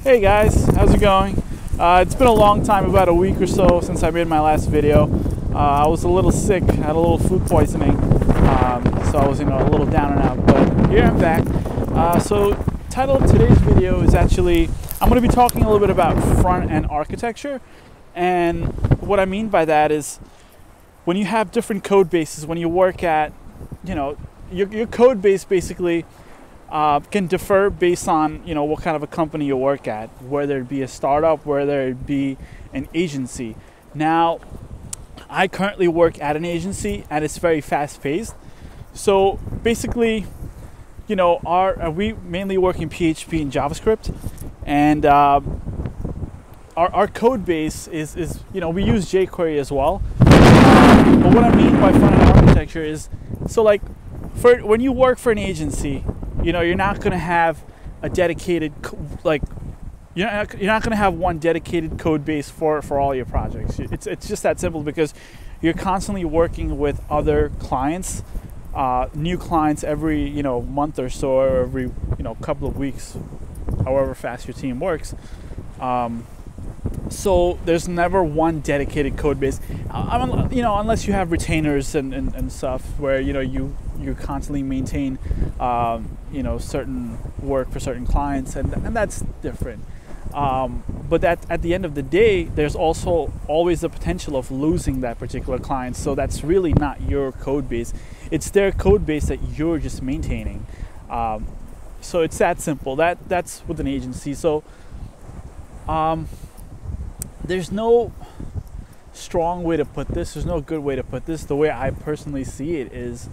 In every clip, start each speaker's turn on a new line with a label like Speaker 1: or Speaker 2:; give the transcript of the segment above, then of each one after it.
Speaker 1: Hey guys, how's it going? It's been a long time, about a week or so since I made my last video. I was a little sick, had a little food poisoning, so I was a little down and out, but here I'm back. So title of today's video is actually, I'm going to be talking a little bit about front-end architecture, and what I mean by that is when you have different code bases, when you work at, your code base basically can differ based on what kind of a company you work at, whether it be a startup, whether it be an agency. Now, I currently work at an agency and it's very fast-paced. So basically, we mainly work in PHP and JavaScript, and our code base is we use jQuery as well. But what I mean by front-end architecture is, so like when you work for an agency, you're not going to have a dedicated, you're not going to have one dedicated code base for all your projects. It's just that simple, because you're constantly working with other clients, new clients every month or so, or every couple of weeks, however fast your team works. So there's never one dedicated code base, unless you have retainers and stuff where you constantly maintain certain work for certain clients, and that's different. But at the end of the day, there's also always the potential of losing that particular client. So that's really not your code base; it's their code base that you're just maintaining. So it's that simple. That's with an agency. So there's no strong way to put this. There's no good way to put this. The way I personally see it is,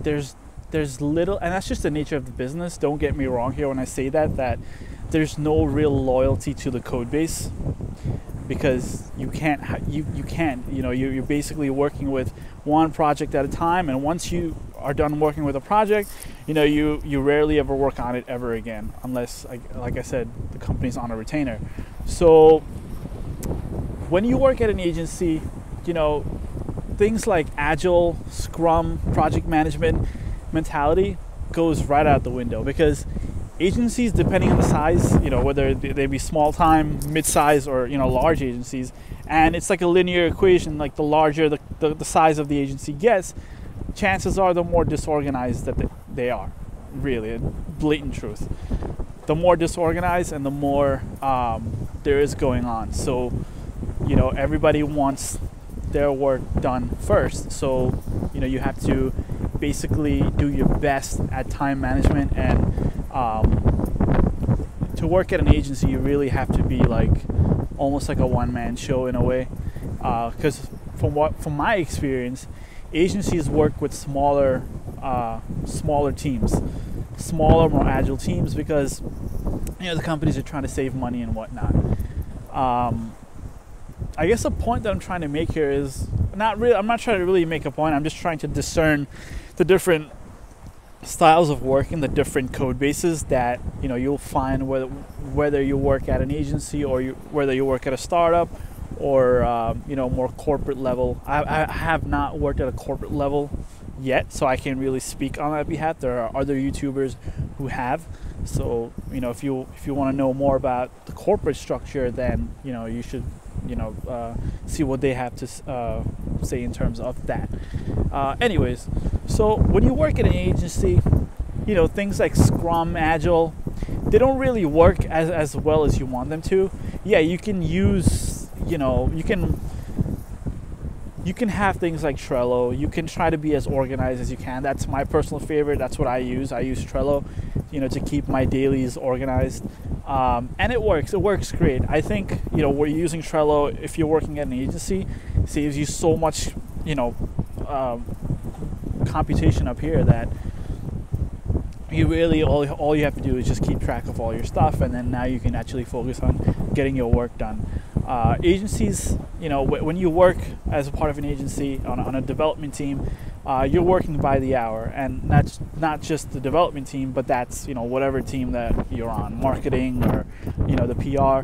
Speaker 1: there's little, and that's just the nature of the business. Don't get me wrong here when I say that there's no real loyalty to the code base, because you're basically working with one project at a time, and once you are done working with a project, you rarely ever work on it ever again, unless, like I said, the company's on a retainer. So when you work at an agency, things like Agile, Scrum, project management mentality goes right out the window, because agencies, depending on the size, whether they be small time, mid-size, or large agencies, and it's like a linear equation. Like the larger the size of the agency gets, chances are the more disorganized that they are. Really, a blatant truth. The more disorganized and the more there is going on. So everybody wants their work done first. So you have to basically do your best at time management, and to work at an agency, you really have to be almost like a one-man show in a way, because from my experience, agencies work with smaller teams, smaller, more agile teams, because the companies are trying to save money and whatnot. I guess the point that I'm trying to make here is I'm not trying to really make a point. I'm just trying to discern the different styles of working, the different code bases that you'll find whether you work at an agency or whether you work at a startup or more corporate level. I have not worked at a corporate level yet, so I can't really speak on that behalf. There are other YouTubers who have. So if you want to know more about the corporate structure, then you should see what they have to say in terms of that. Anyways, so when you work at an agency, things like Scrum, Agile, they don't really work as well as you want them to. Yeah, you can use, you can have things like Trello. You can try to be as organized as you can. That's my personal favorite. That's what I use. I use Trello, to keep my dailies organized. And it works. It works great. I think, we're using Trello, if you're working at an agency, saves you so much, computation up here that you really, all you have to do is just keep track of all your stuff, and then now you can actually focus on getting your work done. Agencies, when you work as a part of an agency on a development team, you're working by the hour, and that's not just the development team, but that's whatever team that you're on, marketing or the PR.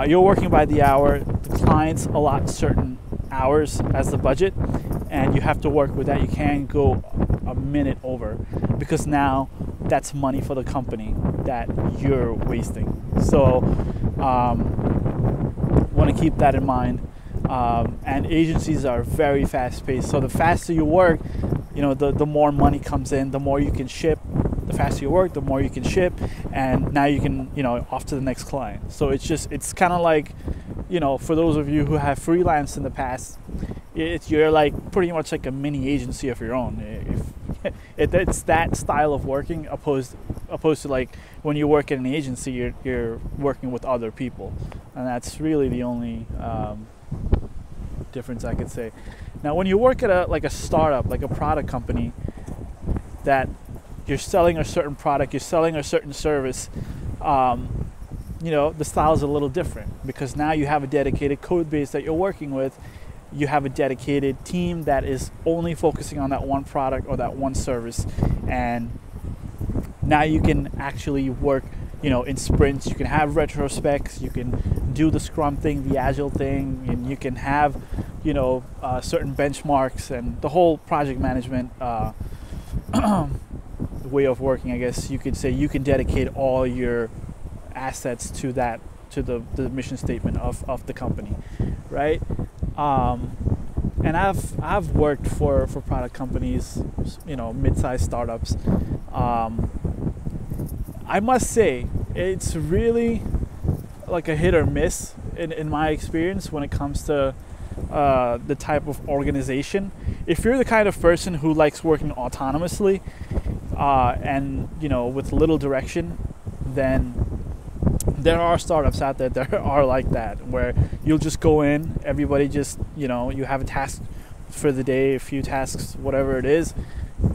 Speaker 1: You're working by the hour. The clients allot certain hours as the budget, and you have to work with that. You can't go a minute over, because now that's money for the company that you're wasting. So want to keep that in mind. And agencies are very fast paced. So the faster you work, the more money comes in, the more you can ship. The faster you work, the more you can ship, and now you can, off to the next client. So it's kind of like, for those of you who have freelanced in the past, you're like pretty much like a mini agency of your own. It's that style of working opposed to like when you work in an agency, you're working with other people, and that's really the only difference I could say. Now, when you work at a startup, like a product company, that you're selling a certain product, you're selling a certain service, the style is a little different, because now you have a dedicated code base that you're working with. You have a dedicated team that is only focusing on that one product or that one service, and now you can actually work, in sprints. You can have retrospects, you can do the Scrum thing, the Agile thing, and you can have, certain benchmarks and the whole project management way of working. I guess you could say you can dedicate all your assets to the mission statement of the company, right? And I've worked for product companies, mid-sized startups. I must say it's really like a hit or miss in my experience when it comes to the type of organization. If you're the kind of person who likes working autonomously and with little direction, then there are startups out there that are like that, where you'll just go in, everybody just, you have a task for the day, a few tasks, whatever it is,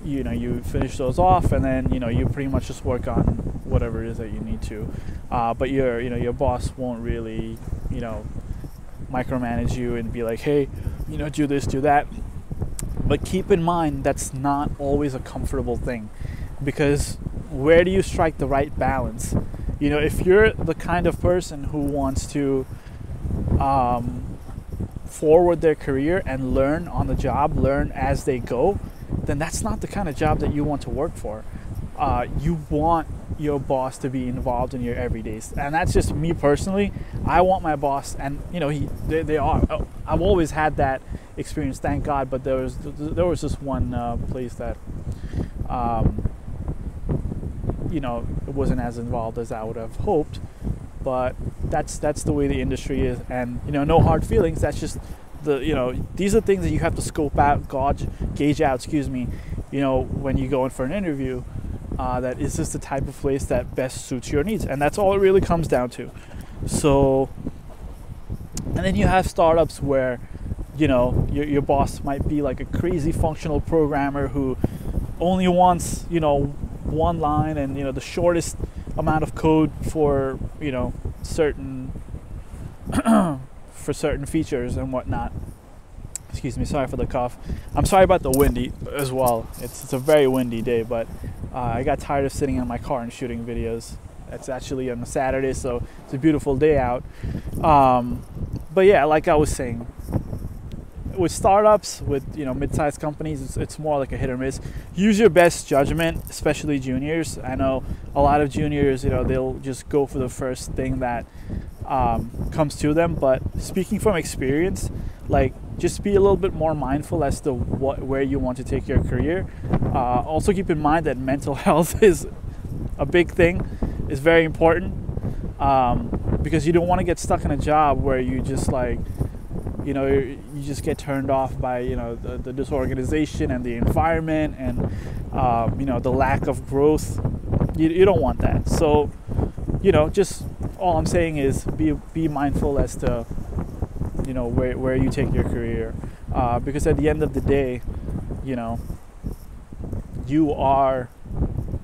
Speaker 1: you finish those off, and then, you pretty much just work on whatever it is that you need to. But your boss won't really, micromanage you and be like, hey, do this, do that. But keep in mind, that's not always a comfortable thing, because where do you strike the right balance? If you're the kind of person who wants to forward their career and learn on the job, learn as they go, then that's not the kind of job that you want to work for. You want your boss to be involved in your everydays, and that's just me personally. I want my boss, and they are. I've always had that experience, thank God. But there was this one place that it wasn't as involved as I would have hoped, but that's the way the industry is, and no hard feelings. That's just these are things that you have to scope out, gauge out, when you go in for an interview. That is this the type of place that best suits your needs, and that's all it really comes down to. So, and then you have startups where your boss might be like a crazy functional programmer who only wants one line and the shortest amount of code for certain for certain features and whatnot. Excuse me, sorry for the cough. I'm sorry about the windy as well. It's a very windy day, but I got tired of sitting in my car and shooting videos. It's actually on a Saturday, so it's a beautiful day out. But yeah, like I was saying, with startups, with mid-sized companies, it's more like a hit or miss. Use your best judgment, especially juniors. I know a lot of juniors, they'll just go for the first thing that comes to them. But speaking from experience, like, just be a little bit more mindful as to where you want to take your career. Also keep in mind that mental health is a big thing. It's very important, because you don't want to get stuck in a job where you just like, you just get turned off by the disorganization and the environment and the lack of growth. You don't want that. So just all I'm saying is be mindful as to where you take your career, because at the end of the day, you are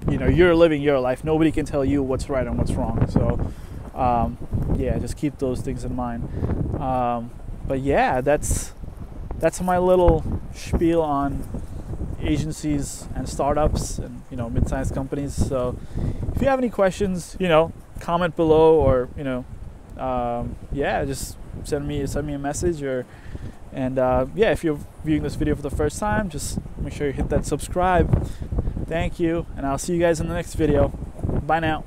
Speaker 1: you're living your life. Nobody can tell you what's right and what's wrong. So just keep those things in mind. But yeah, that's my little spiel on agencies and startups and mid-sized companies. So if you have any questions, comment below, or just send me a message, if you're viewing this video for the first time, just make sure you hit that subscribe. Thank you, and I'll see you guys in the next video. Bye now.